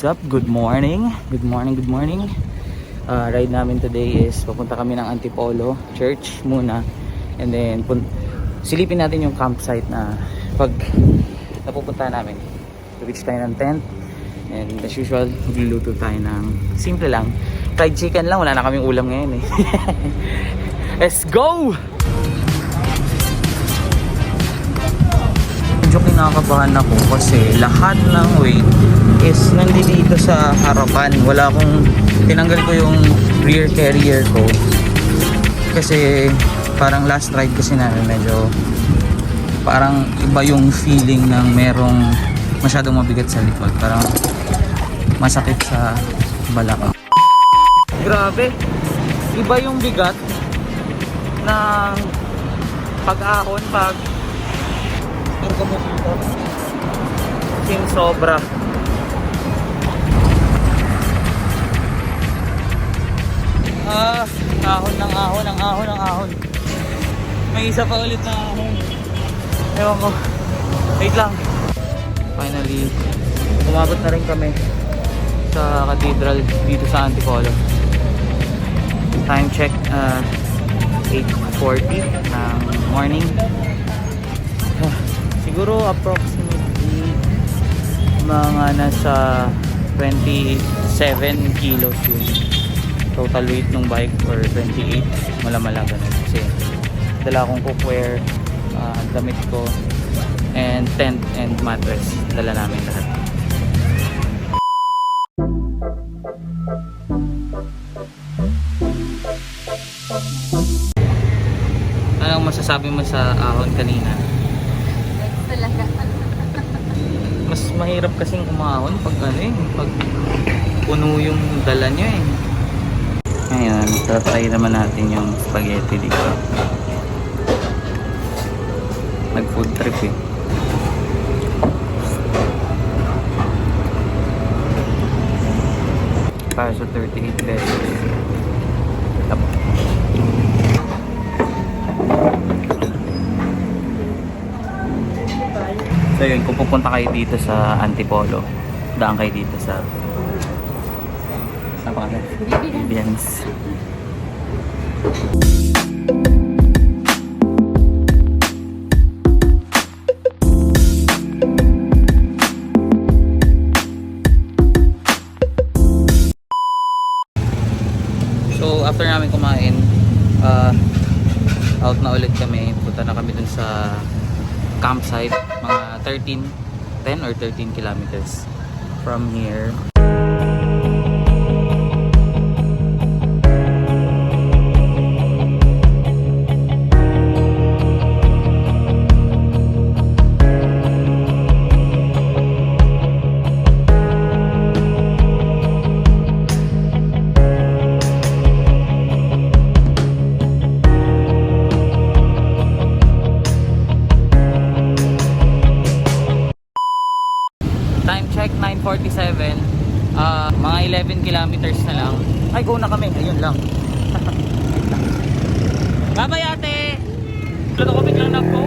up? Good morning. Good morning, good morning. Ride namin today is papunta kami ng Antipolo Church muna. And then silipin natin yung campsite na pag napupunta namin. Reach tayo ng tent. And as usual, magluluto tayo ng simple lang. Fried chicken lang, wala na kaming ulam ngayon eh. Let's go! Medyo kinakabahan ako kasi lahat ng weight is nandito sa harapan. Wala akong, tinanggal ko yung rear carrier ko kasi parang last ride kasi namin medyo parang iba yung feeling ng merong masyadong mabigat sa likod, parang masakit sa balakang. Grabe, iba yung bigat ng pag-ahon pag turko mo dito. Sin sobra. Ahon ng ahon, ang ahon ng ahon. May isa pa ulit na ahon. Ewan ko. Wait lang. Finally, umabot na rin kami sa cathedral dito sa Antipolo. Time check 8:40 ng morning. Siguro approximately mga nasa 27 kilos yung total weight ng bike, or 28, malamala ganun. Kasi dala akong cookware, damit ko, and tent and mattress, dala namin lahat. Anong masasabi mo sa ahon kanina? Talaga. Mas mahirap kasing umahon pag pag puno yung dala nyo eh. Ngayon, tatry naman natin yung spaghetti dito. Nag food trip eh. Para sa 38 pesos. So yun, kung pupunta kayo dito sa Antipolo, daan kayo dito sa Bibians. So after namin kumain, out na ulit kami. Punta na kami dun sa campsite, mga 10 or 13 kilometers from here. Time check 9:47. Mga 11 kilometers na lang. Ay, go na kami. Ayun lang. Bye-bye ate. Luto ko biglang nag-go.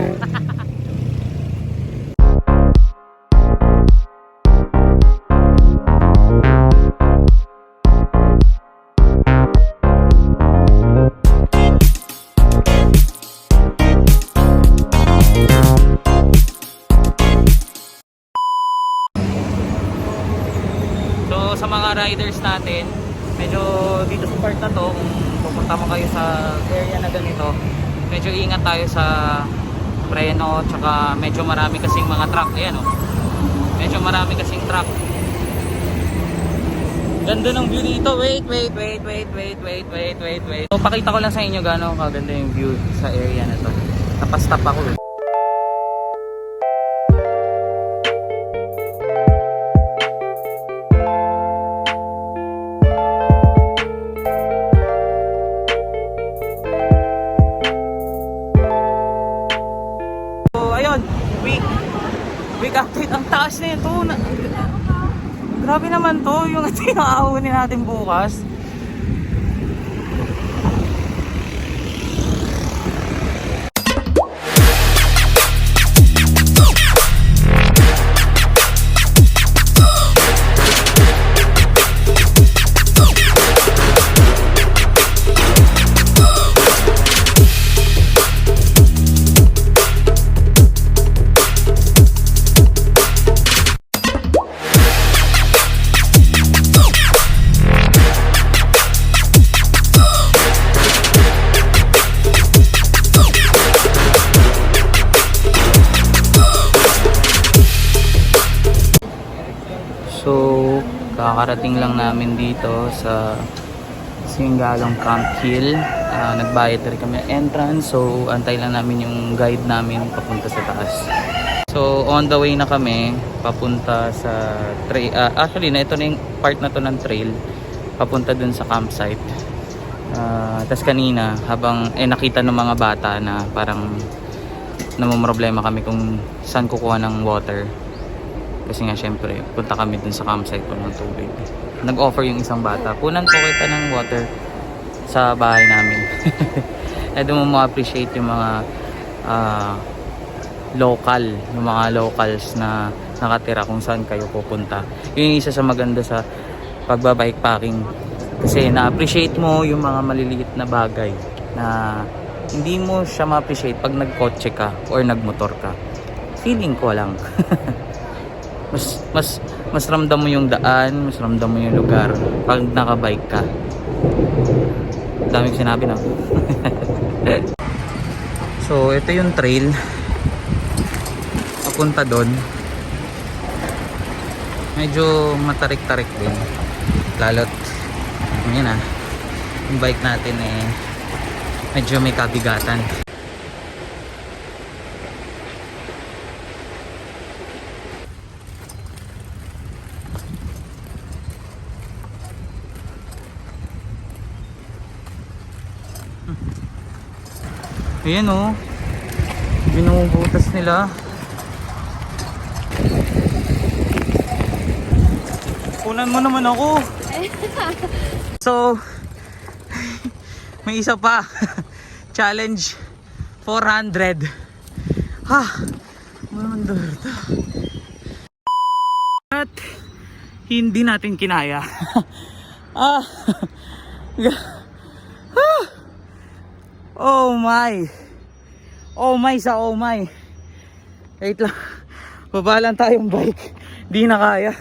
Sa mga riders natin, medyo dito sa part na to, kung pupunta mo kayo sa area na ganito, medyo ingat tayo sa preno, tsaka medyo marami kasing mga truck. Ayan o, medyo marami kasing truck. Ganda ng view dito. Wait. So pakita ko lang sa inyo gano'ng kaganda yung view sa area na to. Napastop ako. Week update, ang taas na ito. Grabe naman to, yung ito yung aahunin natin bukas. Kakarating lang namin dito sa Singalong Camp Hill. Nagbayad rin kami entrance, so antay lang namin yung guide namin papunta sa taas. So on the way na kami papunta sa trail. Actually na ito na yung part na to ng trail papunta dun sa campsite. Tas kanina habang nakita ng mga bata na parang namumroblema kami kung saan kukuha ng water. Kasi nga syempre punta kami dun sa campsite po ng tubig. Nag-offer yung isang bata, punan po kita ng water sa bahay namin. Doon mo ma-appreciate yung mga yung mga locals na nakatira kung saan kayo pupunta. Yun yung isa sa maganda sa pagbabike-packing. Kasi na-appreciate mo yung mga maliliit na bagay na hindi mo siya ma-appreciate pag nagkotse ka or nagmotor ka. Feeling ko lang. mas ramdam mo yung daan, mas ramdam mo yung lugar pag nakabike ka. Daming sinabi na. So ito yung trail papunta doon. Medyo matarik-tarik din, lalo't yun yung bike natin medyo may kabigatan. Ayan o, binubutas nila. Punan mo naman ako. So may isa pa. Challenge 400. Ha, mandar to. At hindi natin kinaya. Oh my. Oh my sa oh my. Wait lang. Baba lang tayong bike. Di na kaya.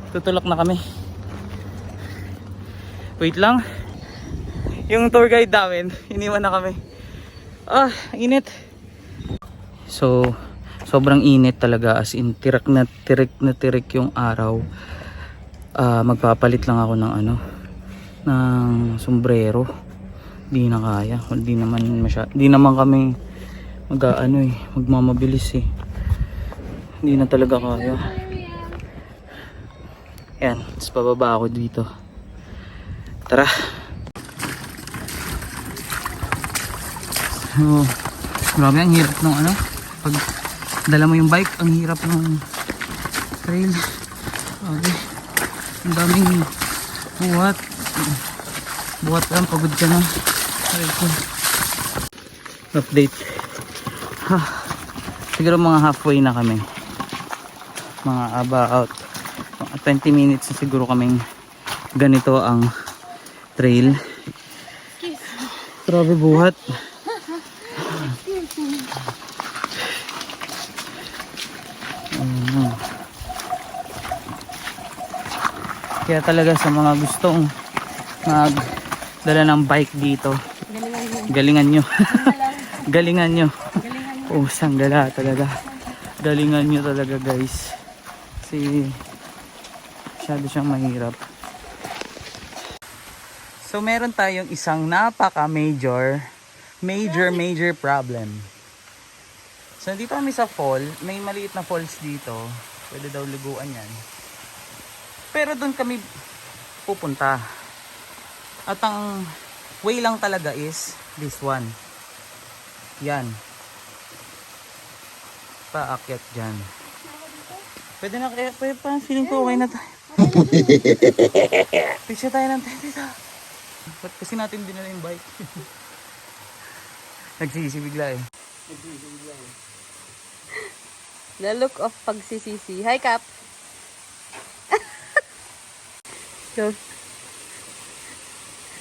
Tutulak na kami. Wait lang. Yung tour guide namin, iniwan na kami. Init. So, sobrang init talaga, as in tirik na tirik yung araw. Magpapalit lang ako ng ng sombrero. Di na kaya. Di naman kami magmamabilis eh. Hindi na talaga kaya. Yan, tapos pababa ako dito. Tara. So, grabe ang hirap ng pag dala mo yung bike, ang hirap ng trail. Okay. Ang daming buhat lang, pagod ka na. Update. Siguro mga halfway na kami. Mga about 20 minutes na siguro kaming ganito ang trail. Grabe buhat. Kaya talaga sa mga gustong magdala ng bike dito, galingan nyo. Galingan nyo. Oh, sanggala talaga. Galingan nyo talaga guys. Kasi masyado siyang mahirap. So meron tayong isang napaka major problem. So dito kami sa fall, may maliit na falls dito. Pwede daw luguan yan. Pero doon kami pupunta. At ang way lang talaga is this one. Yan. Paakyat dyan. Pwede na kaya, parang feeling ko okay na tayo. Picture tayo ng tayo dito. Ba't kasi natin dinala yung bike? Nagsisisi bigla eh. The look of pagsisisi. Hi, Kap. Go.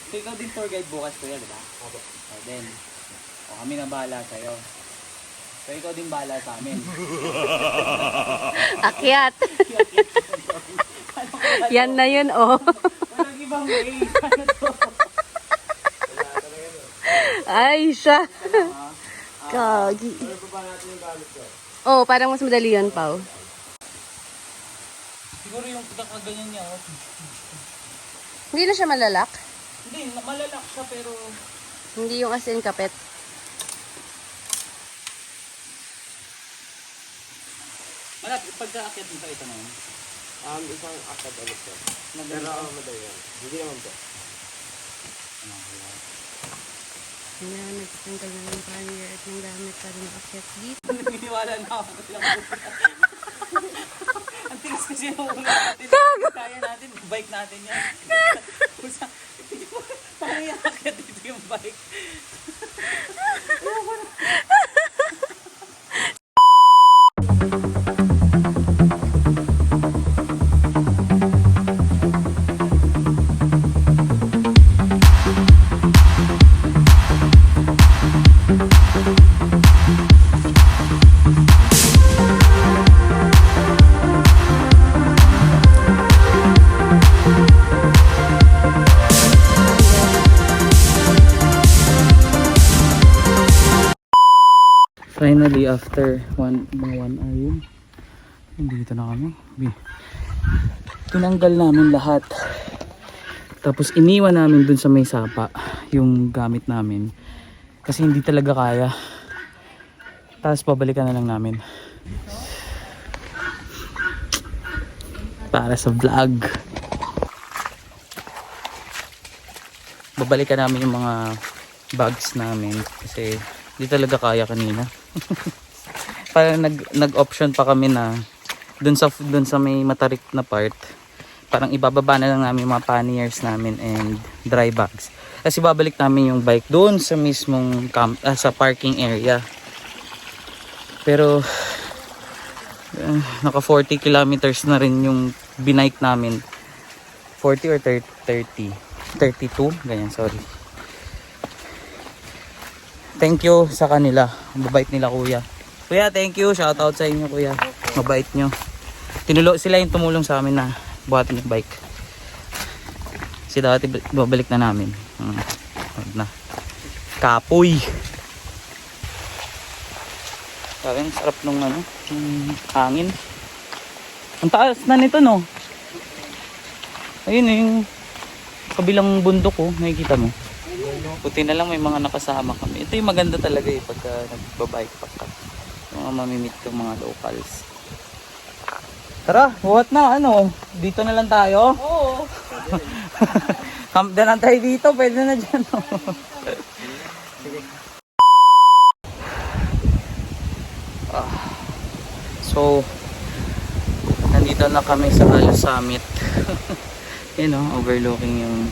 So ikaw din tour guide bukas kuya, di ba? Opo. O then, kami na bahala sa'yo. So ikaw din bahala sa amin. Akyat. Yan na yun, oh. Walang ibang way. Ano to? Ay, siya. Gagi. Oo, parang mas madali yun, Pao. Siguro yung pagkakaganyan niya, oh. Hindi na siya malalak. Hindi, malalak siya pero... Hindi yung as in kapit. Malapit, pagka-akit mo sa ito na yun. Isang akad ulit po. Pero madali yan. Hindi naman po. Hindi na nagtanggal na ng pannier at ng gamit para makakit dito. Naniniwala na ako. Ang tigas kasi yung ulo natin. Kaya natin, bike natin yan. Paano yung akit dito yung bike? Finally, after mga 1 hour yun, nandito na kami. Tinanggal namin lahat. Tapos iniwan namin dun sa may sapa yung gamit namin. Kasi hindi talaga kaya. Tapos babalikan na lang namin. Para sa vlog. Babalikan namin yung mga bags namin. Kasi hindi talaga kaya kanina. Parang nag-option pa kami na dun sa may matarik na part, parang ibababa na lang namin yung mga panniers namin and dry bags. Kasi babalik namin yung bike dun sa mismong sa parking area. Pero naka 40 kilometers na rin yung binike namin. 40 or 30? 32? Ganyan, sorry. Thank you sa kanila. Mabait nila kuya. Kuya, thank you. Shout out sa inyo kuya. Mabait nyo. Sila yung tumulong sa amin na buhatin yung bike. Kasi dati babalik na namin. Wag na. Kapoy. Parang sarap nung hangin. Ang taas na nito no. Ayun yung kabilang bundok oh. Nakikita mo. Buti na lang may mga nakasama kami. Ito yung maganda talaga eh pagka nagbabike pack ka. Yung mga mamimit yung mga locals. Tara, buhat na dito na lang tayo. Oo. Camp na lang tayo dito, pwede na dyan. So, nandito na kami sa Alo Summit. Yun overlooking yung...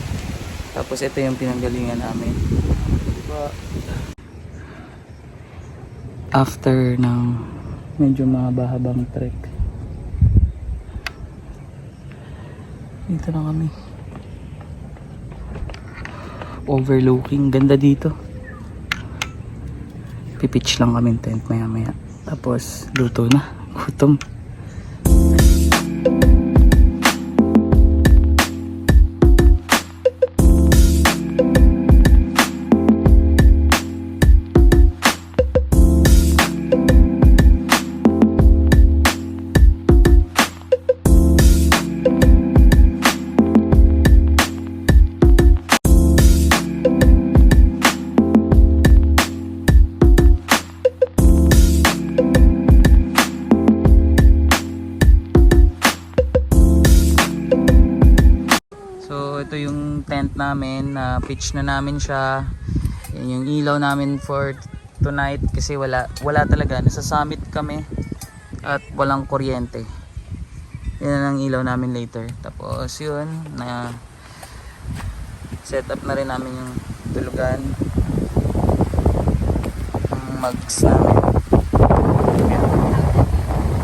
Tapos ito yung pinanggalingan namin. Diba? After ng medyo mahaba-habang trek. Dito na kami. Overlooking. Ganda dito. Pipitch lang kami tent maya-maya. Tapos luto na. Gutom. Ito yung tent namin, pitch na namin siya. Yan yung ilaw namin for tonight kasi wala talaga, nasa summit kami at walang kuryente. Yan ang ilaw namin later. Tapos yun, na set up na rin namin yung tulugan, yung mugs namin.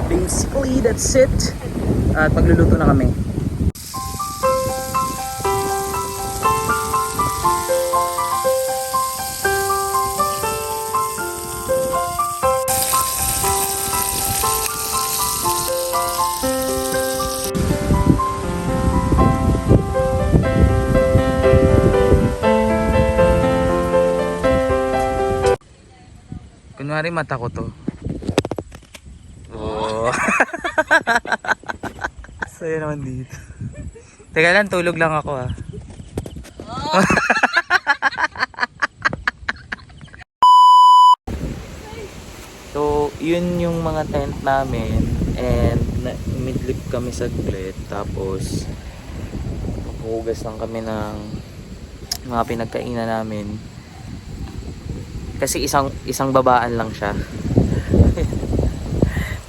Basically that's it. At magluluto na kami. Kunwari mata ko to. Oh. Saya naman dito. Teka lang, tulog lang ako ah. So, yun yung mga tent namin. And midlip kami saglit. Tapos, hugas lang kami ng mga pinagkainan namin. Kasi isang babaan lang siya.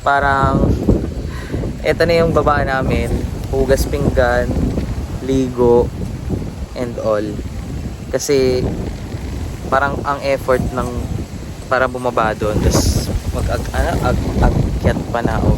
Parang eto na yung baba namin, hugas pinggan, ligo, and all. Kasi parang ang effort ng para bumaba doon, tapos mag-akyat pa na ako.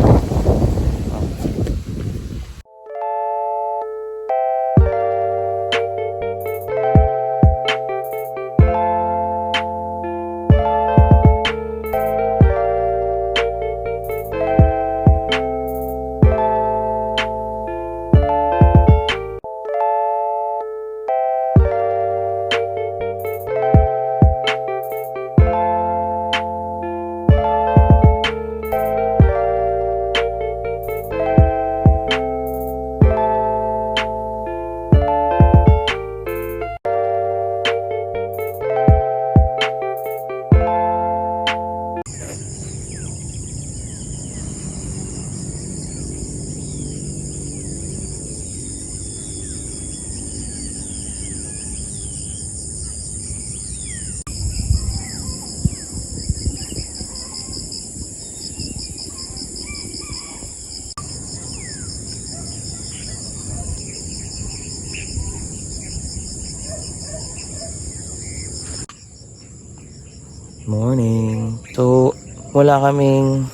Morning. So, wala kaming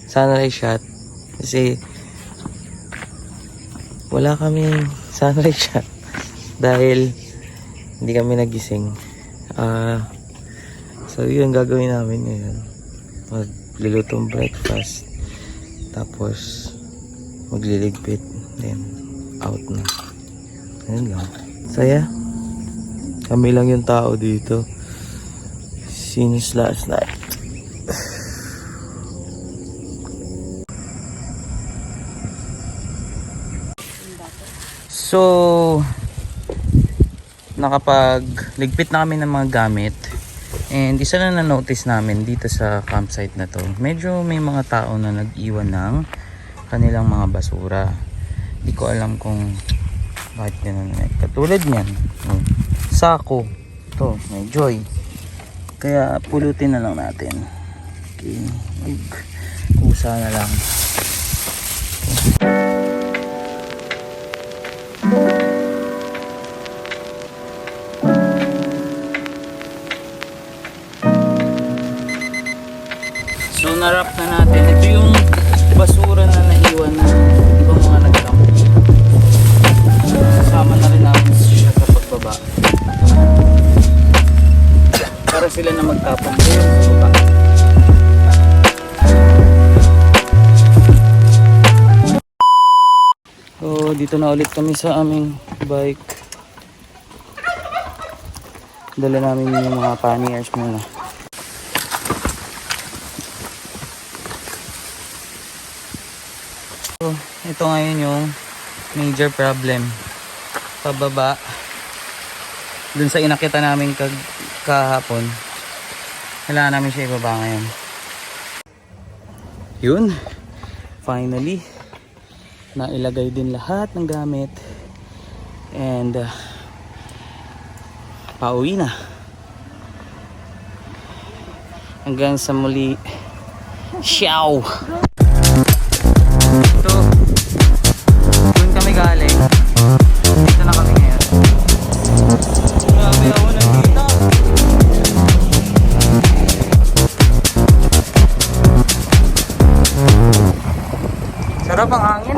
sunrise shot kasi wala kaming sunrise shot dahil hindi kami nagising. So, yun gagawin namin ngayon. Maglilutong breakfast tapos magliligpit, then out na. Ayun lang. Saya. Kami lang yung tao dito since last night. So, nakapagligpit na kami ng mga gamit. And isa na na-notice namin dito sa campsite na to. Medyo may mga tao na nag-iwan ng kanilang mga basura. Hindi ko alam kung bakit ganun. Katulad niyan. Sako. Ito, may joy. Kaya pulutin na lang natin. Okay. Kusa na lang. So narap na natin. Ito yung basura na naiwan na ibang mga nagtampo. Sasama na rin namin siya sa pagbaba. Para sila na magtapon doon sa baba. So dito na ulit kami sa aming bike. Dala namin yung mga panniers muna. So ito ngayon yung major problem. Pababa dun sa inakita namin kahapon, kailangan namin siya ibaba ngayon. Yun, finally nailagay din lahat ng gamit and pauwi na hanggang sa muli. Ciao. Ito, dun kami galing, dito na kami ngayon. Grabe ako nagkita. Sarap ang hangin.